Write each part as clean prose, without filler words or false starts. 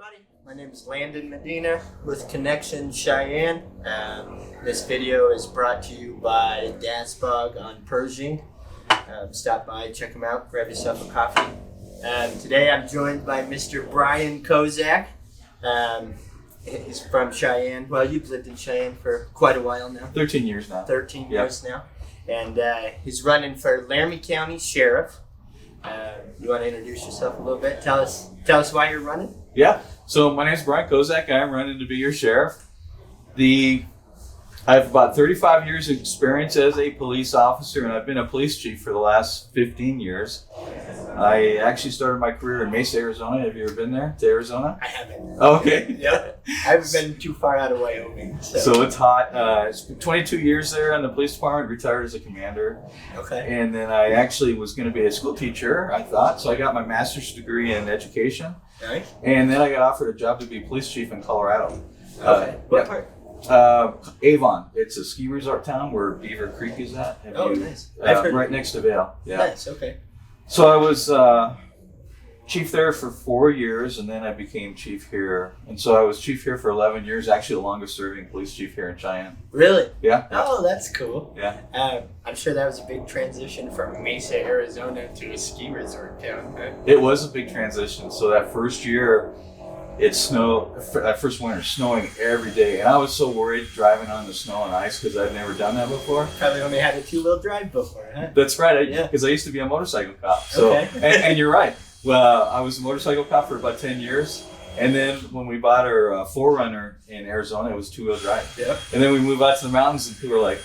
everybody. My name is Landon Medina with Connection Cheyenne. This video is brought to you by Dasbog on Pershing. Stop by, check them out, grab yourself a coffee. Today I'm joined by Mr. Brian Kozak. He's from Cheyenne. Well, you've lived in Cheyenne for quite a while now. 13 years now. 13 years now. And he's running for Laramie County Sheriff. You want to introduce yourself a little bit? Tell us why you're running. Yeah. So my name is Brian Kozak. I'm running to be your sheriff. I have about 35 years of experience as a police officer, and I've been a police chief for the last 15 years. I actually started my career in Mesa, Arizona. Have you ever been there to Arizona? I haven't. Okay. Yep. I haven't been too far out of Wyoming. So it's hot. It's been 22 years there in the police department, retired as a commander. Okay. And then I actually was going to be a school teacher, I thought. So I got my master's degree in education. Nice. And then I got offered a job to be police chief in Colorado. Okay. What part? Avon. It's a ski resort town where Beaver Creek is at. Nice. Right next to Vail. Yeah. Nice. Okay. So I was chief there for 4 years, and then I became chief here. And so I was chief here for 11 years, actually the longest serving police chief here in Cheyenne. Really? Yeah. Oh, that's cool. Yeah. I'm sure that was a big transition from Mesa, Arizona to a ski resort town. Huh? It was a big transition. So that first year, it snowed. That first winter, snowing every day, and I was so worried driving on the snow and ice because I'd never done that before. Probably only had a two-wheel drive before, huh? That's right. Yeah. Because I used to be a motorcycle cop. So, okay. and you're right. Well, I was a motorcycle cop for about 10 years, and then when we bought our 4Runner in Arizona, it was two-wheel drive. Yeah. And then we moved out to the mountains, and people were like,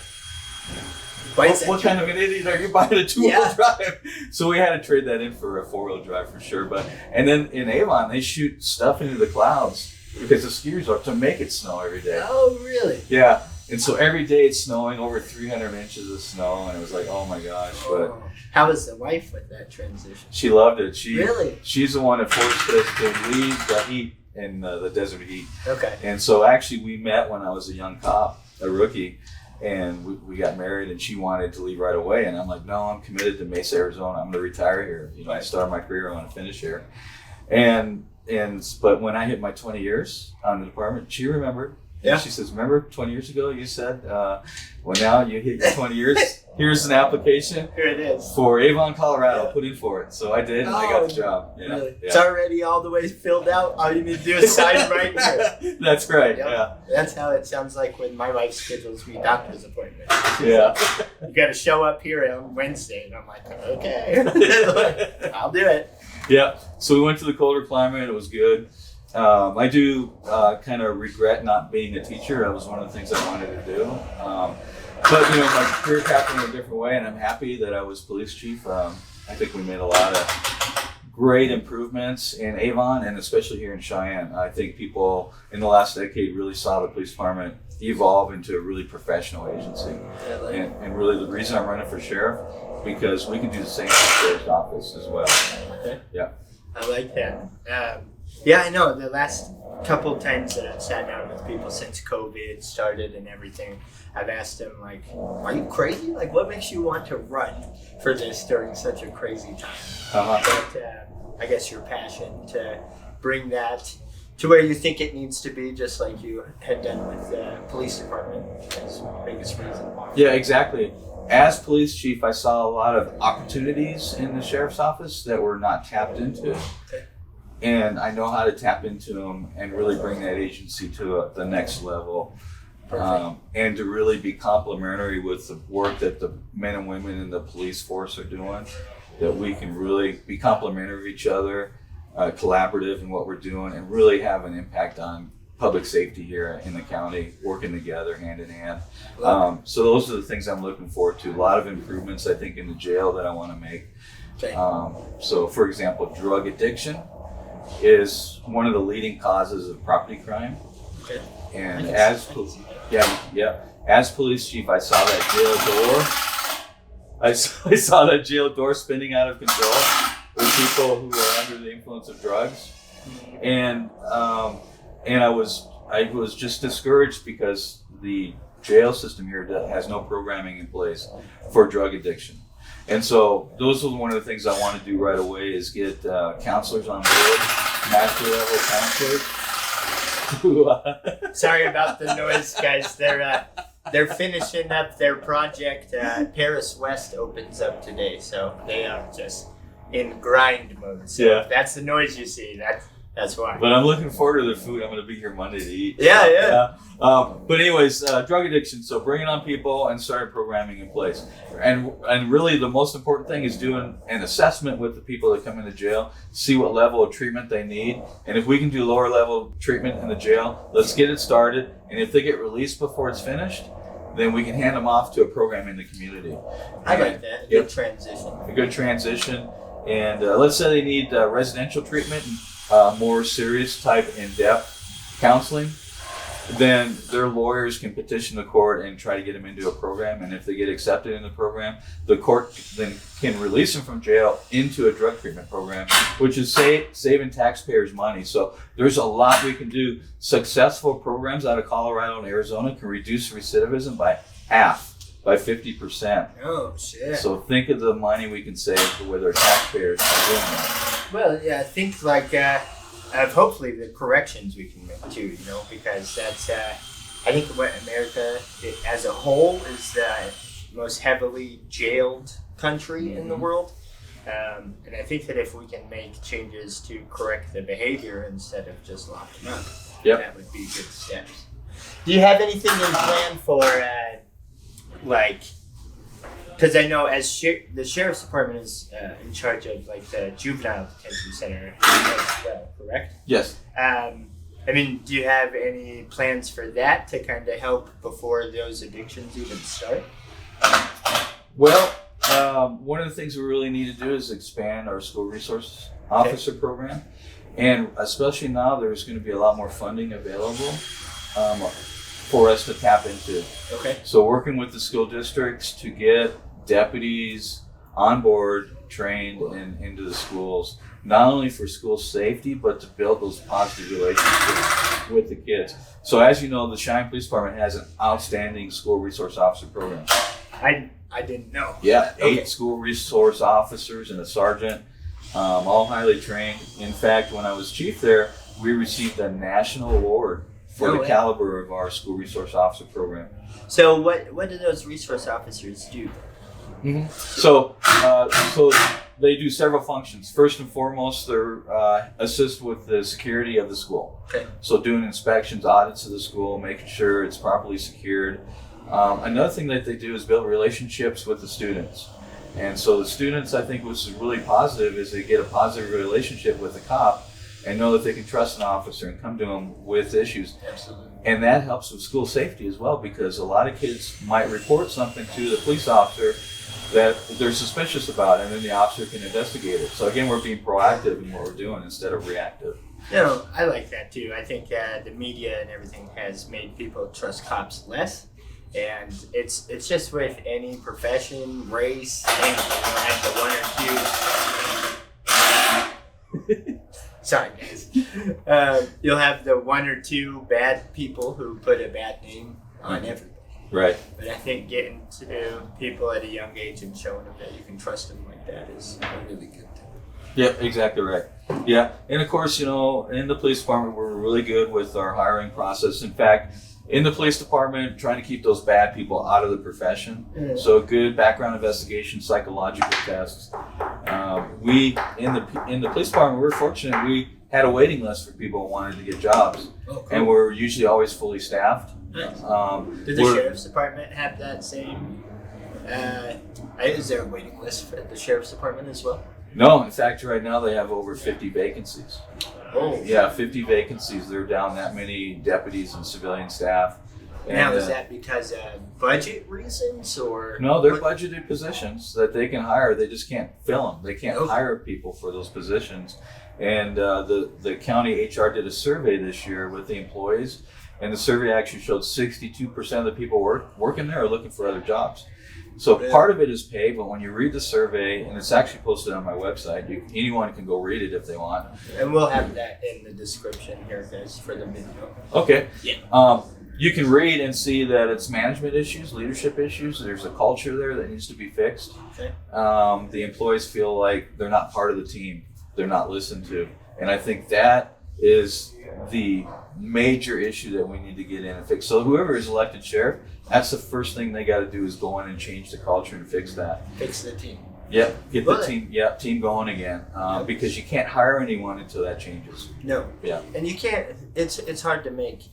what kind of an idiot are you buying a two-wheel drive? So we had to trade that in for a four-wheel drive for sure. And then in Avon, they shoot stuff into the clouds because the ski resort to make it snow every day. Oh, really? Yeah. And so every day it's snowing over 300 inches of snow, and it was like, oh my gosh. But how was the wife with that transition? she loved it. Really? She's the one that forced us to leave the heat in the desert heat. Okay. And so actually we met when I was a young cop, a rookie. And we got married, and she wanted to leave right away. And I'm like, no, I'm committed to Mesa, Arizona. I'm going to retire here. I started my career. I want to finish here. But when I hit my 20 years on the department, she remembered. Yeah. She says, remember 20 years ago you said, well, now you hit your 20 years. Here's an application. Here it is. For Avon, Colorado. Put in for it. So I did, and I got the job. Yeah. Really? Yeah. It's already all the way filled out. All you need to do is sign right here. That's great. Yep. Yeah. That's how it sounds like when my wife schedules me doctor's appointments. Yeah. You got to show up here on Wednesday. And I'm like, okay. I'll do it. Yeah. So we went to the colder climate. It was good. I do kind of regret not being a teacher. That was one of the things I wanted to do. But, my career happened in a different way, and I'm happy that I was police chief. I think we made a lot of great improvements in Avon, and especially here in Cheyenne. I think people in the last decade really saw the police department evolve into a really professional agency. And really the reason I'm running for sheriff, because we can do the same in the sheriff's office as well. Okay. Yeah. I like that. Yeah, I know. The last couple of times that I've sat down with people since COVID started and everything, I've asked them, like, are you crazy? Like, what makes you want to run for this during such a crazy time? But I guess your passion to bring that to where you think it needs to be, just like you had done with the police department, is the biggest reason why. Yeah, exactly. As police chief, I saw a lot of opportunities in the sheriff's office that were not tapped into. Okay. And I know how to tap into them and really bring that agency to the next level. And to really be complementary with the work that the men and women in the police force are doing, that we can really be complementary of each other, collaborative in what we're doing, and really have an impact on public safety here in the county, working together hand in hand. So those are the things I'm looking forward to. A lot of improvements, I think, in the jail that I want to make. Okay. So for example, drug addiction is one of the leading causes of property crime. Okay. And as police chief, I saw that jail door. I saw that jail door spinning out of control with people who are under the influence of drugs, and I was just discouraged because the jail system here has no programming in place for drug addiction. And so those are one of the things I want to do right away is get counselors on board master level counselors. Who, Sorry about the noise, guys. They're finishing up their project. Paris West opens up today, so they are just in grind mode. So Yeah. if that's the noise you see, that's why. But I'm looking forward to the food. I'm going to be here Monday to eat. Yeah. But anyways, drug addiction. So bringing on people and starting programming in place. And really the most important thing is doing an assessment with the people that come into jail, see what level of treatment they need. And if we can do lower level treatment in the jail, let's get it started. And if they get released before it's finished, then we can hand them off to a program in the community. I like that. Good transition. A good transition. And let's say they need residential treatment, more serious type in-depth counseling, then their lawyers can petition the court and try to get them into a program. And if they get accepted in the program, the court then can release them from jail into a drug treatment program, which is saving taxpayers money. So there's a lot we can do. Successful programs out of Colorado and Arizona can reduce recidivism by half. By 50%. Oh, shit. So think of the money we can save with our taxpayers by doing that. Well, yeah, I think of hopefully the corrections we can make too, because that's, I think what America as a whole is the most heavily jailed country in the world. And I think that if we can make changes to correct the behavior instead of just lock them up, that would be good steps. Do you have anything in plan for, because I know as the sheriff's department is in charge of the juvenile detention center as well, correct? Yes. Do you have any plans for that to kind of help before those addictions even start? Well, one of the things we really need to do is expand our school resource officer program, and especially now there's going to be a lot more funding available for us to tap into. Okay. So working with the school districts to get deputies on board, trained, and into the schools, not only for school safety, but to build those positive relationships with the kids. So as you know, the Cheyenne Police Department has an outstanding school resource officer program. I didn't know. Yeah, Okay. 8 school resource officers and a sergeant, all highly trained. In fact, when I was chief there, we received a national award for the caliber of our school resource officer program. So what do those resource officers do? Mm-hmm. So they do several functions. First and foremost, they assist with the security of the school. Okay. So doing inspections, audits of the school, making sure it's properly secured. Another thing that they do is build relationships with the students. And so the students, I think what's really positive is they get a positive relationship with the cop and know that they can trust an officer and come to them with issues. Absolutely. And that helps with school safety as well, because a lot of kids might report something to the police officer that they're suspicious about, and then the officer can investigate it. So again, we're being proactive in what we're doing instead of reactive. I like that too. I think the media and everything has made people trust cops less. And it's just with any profession, race, anything. You'll have the one or two. Sorry, guys. You'll have the one or two bad people who put a bad name on everybody. Right. But I think getting to people at a young age and showing them that you can trust them like that is a really good thing. Yeah, exactly right. Yeah, and of course, in the police department, we're really good with our hiring process. In fact, in the police department, trying to keep those bad people out of the profession. Mm. So good background investigation, psychological tests. We in the police department, we're fortunate. We had a waiting list for people who wanted to get jobs, and we're usually always fully staffed. Nice. Did the sheriff's department have that same? Is there a waiting list for the sheriff's department as well? No, in fact, right now they have over 50 vacancies. Oh. Yeah, 50 vacancies. They're down that many deputies and civilian staff. And, now, is that because of budget reasons or? No, they're budgeted positions that they can hire. They just can't fill them. They can't hire people for those positions. And the county HR did a survey this year with the employees, and the survey actually showed 62% of the people working there are looking for other jobs. So part of it is pay, but when you read the survey, and it's actually posted on my website, anyone can go read it if they want. And we'll have that in the description here, guys, for the video. Okay. Yeah. You can read and see that it's management issues, leadership issues. There's a culture there that needs to be fixed. Okay. The employees feel like they're not part of the team. They're not listened to. And I think that is the major issue that we need to get in and fix. So whoever is elected sheriff, that's the first thing they got to do is go in and change the culture and fix that. Fix the team. Yep, get the team going again. Because you can't hire anyone until that changes. No. Yeah. And you can't. It's hard to make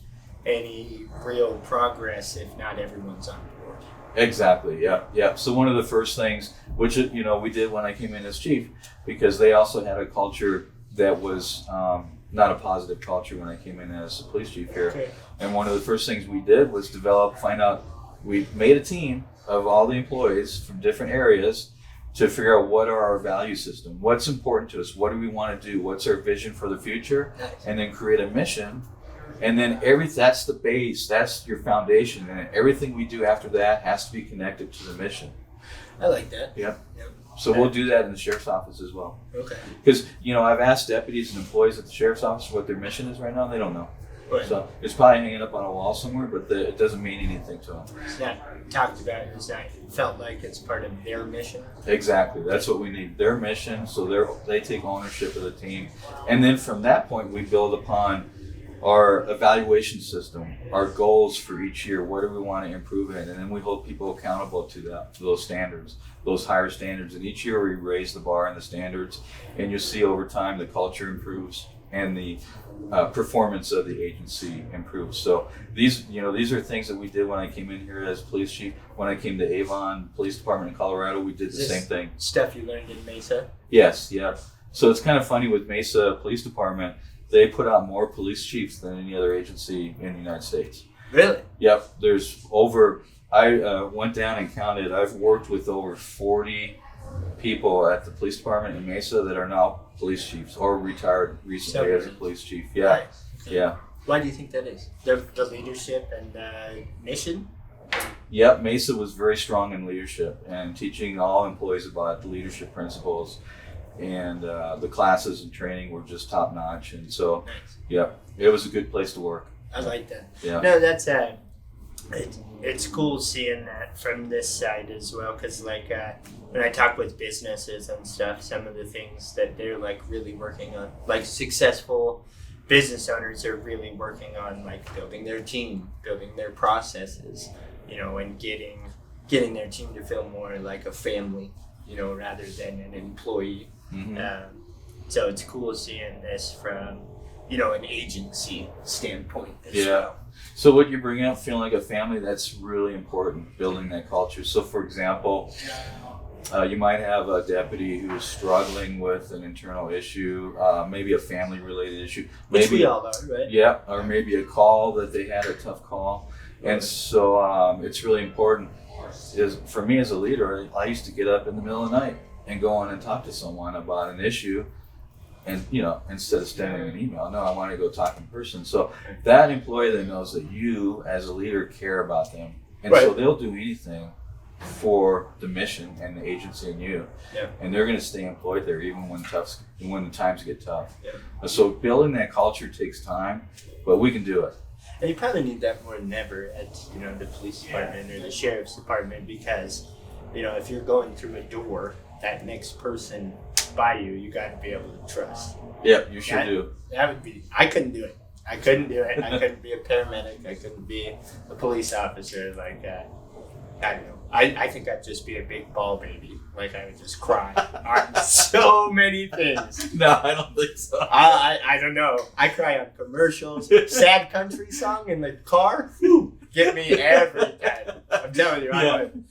any real progress if not everyone's on board. Exactly. Yeah. So one of the first things, which we did when I came in as chief, because they also had a culture that was not a positive culture when I came in as the police chief here. Okay. And one of the first things we did was we made a team of all the employees from different areas to figure out what are our value system, what's important to us, what do we want to do, what's our vision for the future, and then create a mission. And then that's the base, that's your foundation, and everything we do after that has to be connected to the mission. I like that. Yep. So we'll do that in the sheriff's office as well. Okay. Because, I've asked deputies and employees at the sheriff's office what their mission is right now, they don't know. Right. So it's probably hanging up on a wall somewhere, but it doesn't mean anything to them. It's not talked about, it's not felt like it's part of their mission. Exactly. That's what we need. Their mission, so they take ownership of the team. And then from that point, we build upon our evaluation system, our goals for each year. What do we want to improve in? And then we hold people accountable to those standards, those higher standards. And each year we raise the bar and the standards. And you'll see over time the culture improves and the performance of the agency improves. So these are things that we did when I came in here as police chief. When I came to Avon Police Department in Colorado, we did the same thing. Stuff you learned in Mesa? Yes, yeah. So it's kind of funny with Mesa Police Department, they put out more police chiefs than any other agency in the United States. Really? Yep. I went down and counted, I've worked with over 40 people at the police department in Mesa that are now police chiefs or retired recently as a police chief. Yeah. Right. Okay. Yeah. Why do you think that is? The leadership and mission? Yep. Mesa was very strong in leadership and teaching all employees about the leadership principles, and the classes and training were just top notch. And so, it was a good place to work. I like that. Yeah. No, that's it's cool seeing that from this side as well, because when I talk with businesses and stuff, some of the things that they're really working on, successful business owners are really working on building their team, building their processes, and getting their team to feel more like a family, rather than an employee. Mm-hmm. So it's cool seeing this from an agency standpoint as well. So what you're bringing up, feeling like a family, that's really important, building that culture. So for example, you might have a deputy who's struggling with an internal issue, maybe a family related issue. Which we all are, right? Yeah, or maybe a call that they had, a tough call. And so it's really important. For me as a leader, I used to get up in the middle of the night and go on and talk to someone about an issue. And, instead of sending an email, no, I want to go talk in person. So that employee then knows that you, as a leader, care about them. And so they'll do anything for the mission and the agency and you. Yeah. And they're going to stay employed there even when the times get tough. Yeah. So building that culture takes time, but we can do it. And you probably need that more than ever at, the police department or the sheriff's department, because, if you're going through a door, that next person by you got to be able to trust. Yeah, you sure do. That would be. I couldn't do it. I couldn't be a paramedic. I couldn't be a police officer. I don't know. I think I'd just be a big ball baby. I would just cry on so many things. No, I don't think so. I don't know. I cry on commercials. Sad country song in the car. Whew, get me every time. I'm telling you, I would.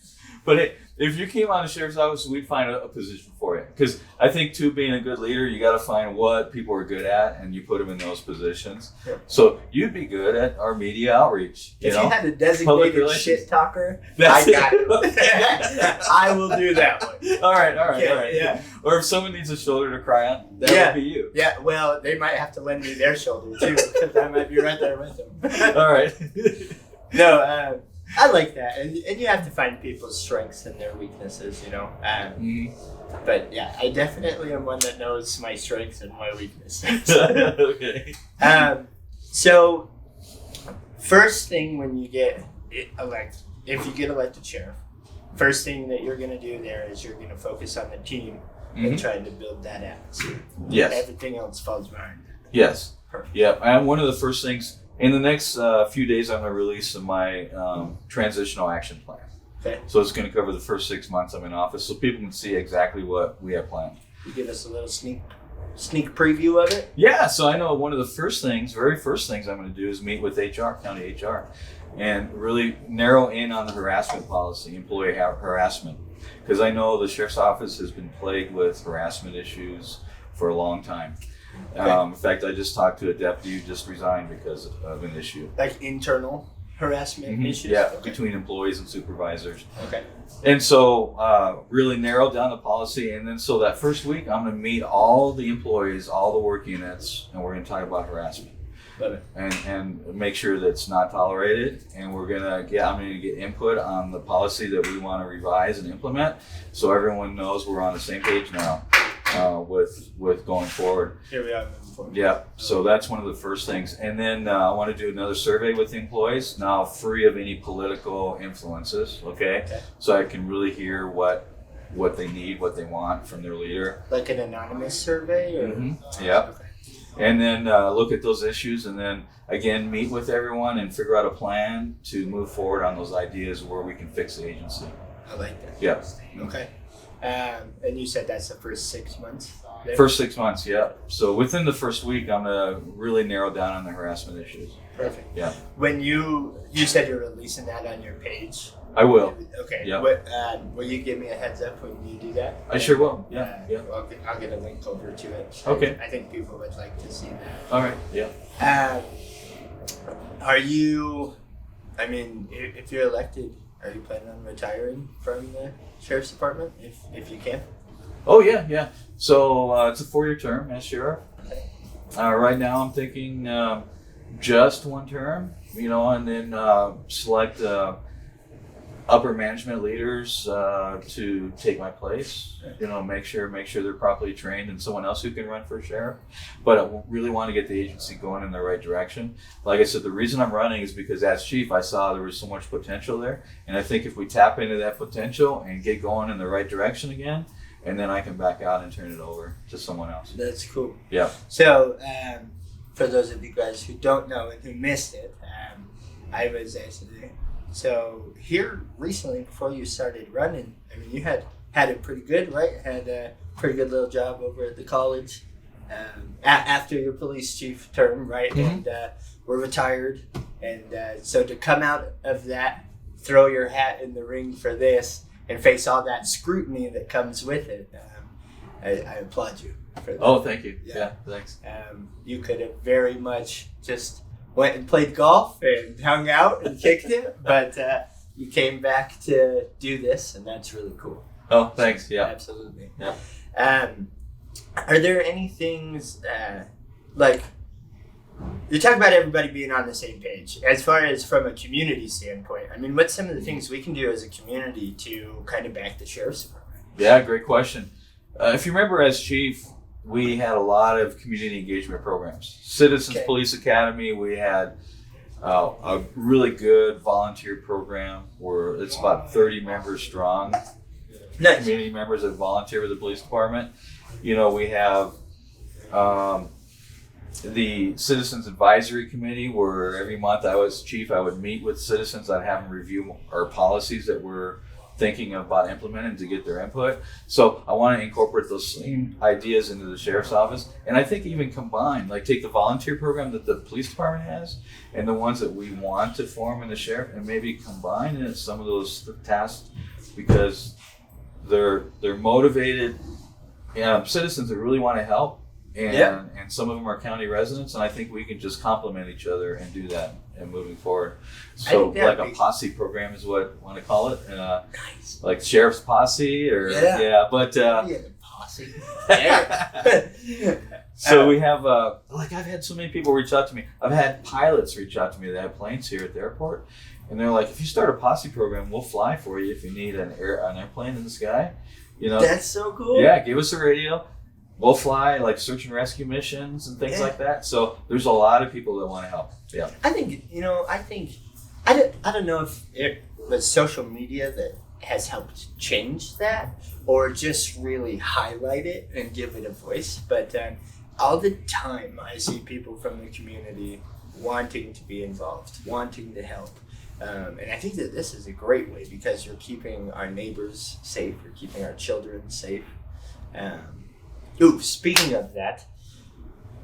But hey, if you came on the sheriff's office, we'd find a position for you. Because I think, too, being a good leader, you got to find what people are good at, and you put them in those positions. Yeah. So you'd be good at our media outreach. If you had a designated shit talker, I got it. I will do that one. All right. Yeah. Or if someone needs a shoulder to cry on, that would be you. Yeah, well, they might have to lend me their shoulder, too, because I might be right there with them. All right. No, I like that, and you have to find people's strengths and their weaknesses, But yeah, I definitely am one that knows my strengths and my weaknesses. Okay. So, first thing when you get elected, if you get elected sheriff, first thing that you're going to do there is you're going to focus on the team and trying to build that atmosphere. Yes. Everything else falls behind. Yes. Perfect. Yeah. And one of the first things in the next few days, I'm going to release my transitional action plan. Okay. So it's going to cover the first 6 months I'm in office, so people can see exactly what we have planned. You give us a little sneak preview of it. Yeah. So I know one of the very first things I'm going to do is meet with HR, county HR, and really narrow in on the harassment policy, employee harassment, because I know the sheriff's office has been plagued with harassment issues for a long time. Okay. In fact, I just talked to a deputy who just resigned because of an issue. Like internal harassment issues? Yeah, Okay. between employees and supervisors. Okay. And so really narrowed down the policy. And then so that first week, I'm going to meet all the employees, all the work units, and we're going to talk about harassment. Love it. And make sure that it's not tolerated. And I'm going to get input on the policy that we want to revise and implement, so everyone knows we're on the same page now with going forward. Here we are moving forward. Yeah, so that's one of the first things. And then I want to do another survey with the employees, now free of any political influences, okay? So I can really hear what they need, what they want from their leader. Like an anonymous survey? Or? Yeah. Okay. And then look at those issues, and then again meet with everyone and figure out a plan to move forward on those ideas where we can fix the agency. I like that. Yeah. Okay. And you said that's the first 6 months? There? First 6 months, yeah. So within the first week, I'm gonna really narrow down on the harassment issues. Perfect. Yeah. When you said you're releasing that on your page. I will. Okay. Yeah. Will you give me a heads up when you do that? I sure will. Yeah. Yeah. Well, I'll get a link over to it. Okay. I think people would like to see that. All right. Yeah. Are you? I mean, if you're elected, are you planning on retiring from the sheriff's department if you can? Oh yeah, yeah. So it's a 4-year term as sheriff. Okay. Right now, I'm thinking just one term, and then select upper management leaders to take my place. Make sure they're properly trained and someone else who can run for sheriff. But I really want to get the agency going in the right direction. Like I said, the reason I'm running is because as chief, I saw there was so much potential there, and I think if we tap into that potential and get going in the right direction again, and then I can back out and turn it over to someone else. That's cool. Yeah. So, for those of you guys who don't know and who missed it, I was actually, so here recently before you started running, I mean, you had it pretty good, right? Had a pretty good little job over at the college after your police chief term, right? Mm-hmm. And were retired. And so to come out of that, throw your hat in the ring for this, and face all that scrutiny that comes with it, I applaud you for that. Oh, thank you. Yeah. Yeah, thanks. You could have very much just went and played golf and hung out and kicked it, but you came back to do this, and that's really cool. Oh, thanks. Yeah. Absolutely. Yeah. Are there any things like you talk about everybody being on the same page as far as from a community standpoint? I mean, what's some of the things we can do as a community to kind of back the sheriff's department? Yeah, great question. If you remember, as chief, we had a lot of community engagement programs. Citizens Police Academy, we had a really good volunteer program where it's about 30 members strong. Nice. Community members that volunteer with the police department. We have the Citizens Advisory Committee, where every month I was chief, I would meet with citizens. I'd have them review our policies that we're thinking about implementing to get their input. So I want to incorporate those same ideas into the sheriff's office. And I think even combine, like take the volunteer program that the police department has and the ones that we want to form in the sheriff, and maybe combine in some of those tasks, because they're motivated citizens that really want to help. And some of them are county residents, and I think we can just complement each other and do that and moving forward. So like a posse program is what I want to call it. Nice. Like sheriff's posse or posse. So we have I've had so many people reach out to me. I've had pilots reach out to me that have planes here at the airport, and they're like, if you start a posse program, we'll fly for you if you need an airplane in the sky. That's so cool. Yeah, give us a radio. We'll fly like search and rescue missions and things like that. So there's a lot of people that want to help. Yeah. I think I don't know if it was social media that has helped change that, or just really highlight it and give it a voice. But all the time I see people from the community wanting to be involved, wanting to help. And I think that this is a great way, because you're keeping our neighbors safe, you're keeping our children safe. Speaking of that,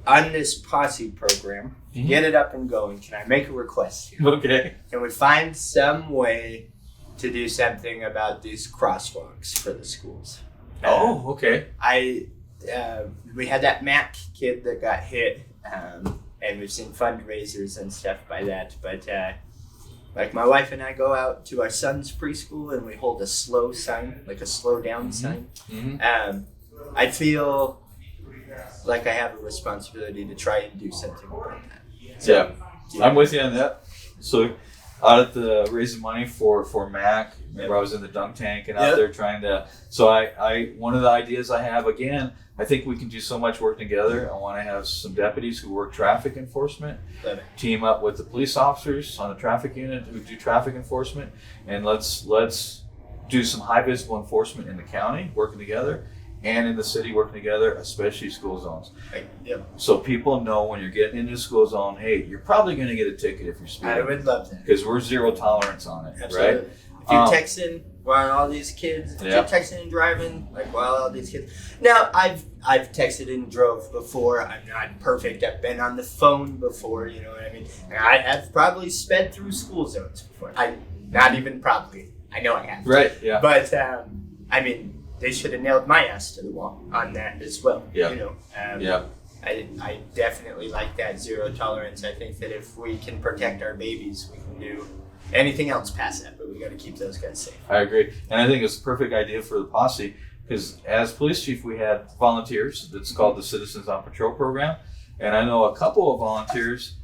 on this posse program, get it up and going, can I make a request here? Okay. Can we find some way to do something about these crosswalks for the schools? Okay. We had that Mac kid that got hit, and we've seen fundraisers and stuff by that. But like my wife and I go out to our son's preschool and we hold a slow sign, like a slow down sign. I feel like I have a responsibility to try and do something about that. So, I'm with you on that. So out at the raising money for Mac, remember I was in the dunk tank and out there trying to, so I one of the ideas I have, again, I think we can do so much work together. I want to have some deputies who work traffic enforcement, team up with the police officers on the traffic unit who do traffic enforcement, and let's do some high visible enforcement in the county, working together, and in the city working together, especially school zones. So people know when you're getting into a school zone, hey, you're probably going to get a ticket if you're speeding. I would love that. Because we're zero tolerance on it, Absolutely. Right? If you're texting while all these kids, if you're texting and driving, like while all these kids. Now, I've texted and drove before. I'm not perfect. I've been on the phone before, you know what I mean? And I have probably sped through school zones before. Not even probably. I know I have. Right, yeah. But, I mean, they should have nailed my ass to the wall on that as well. Yeah. You know? I definitely like that zero tolerance. I think that if we can protect our babies, we can do anything else past that, but we got to keep those guys safe. I agree. And I think it's a perfect idea for the posse, because as police chief, we had volunteers. That's called the Citizens on Patrol program. And I know a couple of volunteers,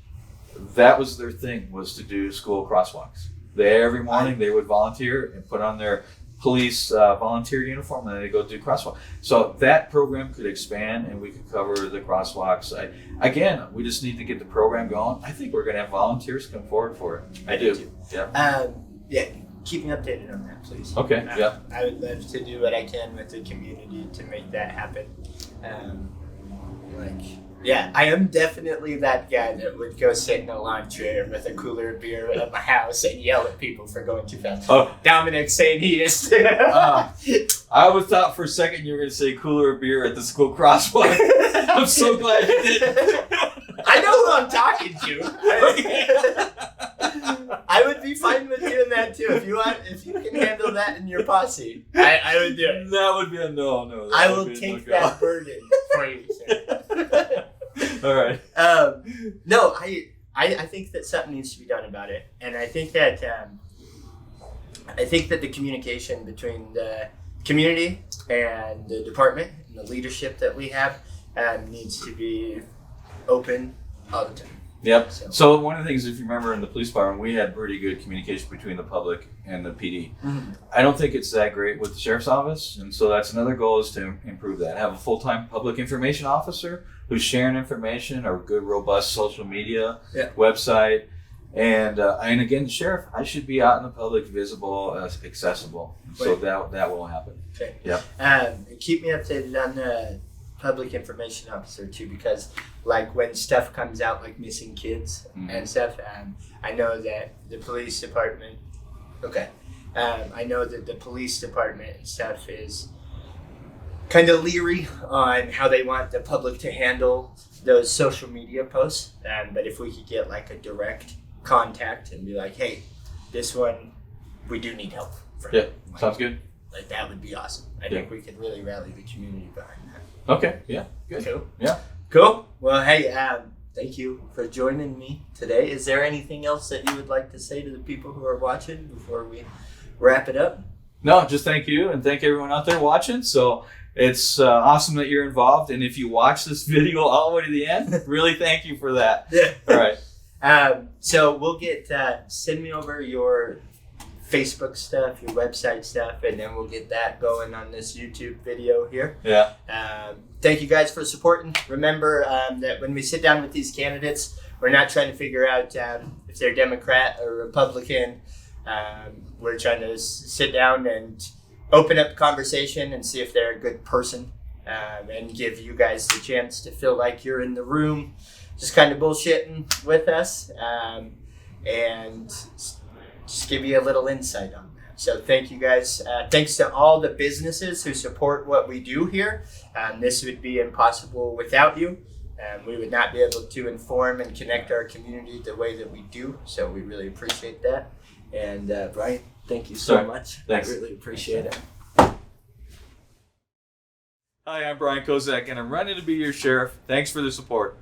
that was their thing, was to do school crosswalks. Every morning they would volunteer and put on their police volunteer uniform, and then they go do crosswalk. So that program could expand and we could cover the crosswalks. Again, we just need to get the program going. I think we're going to have volunteers come forward for it. I do too. Yeah. Keep me updated on that, please. Okay. I would love to do what I can with the community to make that happen. I am definitely that guy that would go sit in a lawn chair with a cooler of beer at my house and yell at people for going too fast. Oh, Dominic's saying he is. I was thought for a second you were going to say cooler of beer at the school crosswalk. I'm so glad you did. I know who I'm talking to. I would be fine with doing that too. If you can handle that in your posse, I would do it. That would be a no. I will take that burden for you, sir. All right. No, I think that something needs to be done about it, and I think that the communication between the community and the department and the leadership that we have needs to be open all the time. Yep. So one of the things, if you remember in the police department, we had pretty good communication between the public and the PD. Mm-hmm. I don't think it's that great with the sheriff's office, and so that's another goal, is to improve that. Have a full-time public information officer who's sharing information, or a good, robust social media website. And again, the sheriff, I should be out in the public, visible, accessible. So that will happen. Okay. Yep. Keep me updated on the public information officer too, because like when stuff comes out, like missing kids and stuff, I know that the police department. I know that the police department and stuff is kind of leery on how they want the public to handle those social media posts. But if we could get like a direct contact and be like, hey, this one, we do need help from. Yeah, sounds good. Like that would be awesome. I think we could really rally the community behind that. Okay, yeah, good. Cool. Yeah. Cool. Well, hey, thank you for joining me today. Is there anything else that you would like to say to the people who are watching before we wrap it up? No, just thank you, and thank everyone out there watching. So it's awesome that you're involved, and if you watch this video all the way to the end, really thank you for that. Yeah. All right. So we'll get, send me over your Facebook stuff, your website stuff, and then we'll get that going on this YouTube video here. Yeah. Thank you guys for supporting. Remember that when we sit down with these candidates, we're not trying to figure out if they're Democrat or Republican We're trying to sit down and open up conversation and see if they're a good person, and give you guys the chance to feel like you're in the room just kind of bullshitting with us, and just give you a little insight on that. So thank you guys. Thanks to all the businesses who support what we do here. This would be impossible without you. We would not be able to inform and connect our community the way that we do. So we really appreciate that. And Brian, thank you so much. Thanks. I really appreciate it. Hi, I'm Brian Kozak, and I'm running to be your sheriff. Thanks for the support.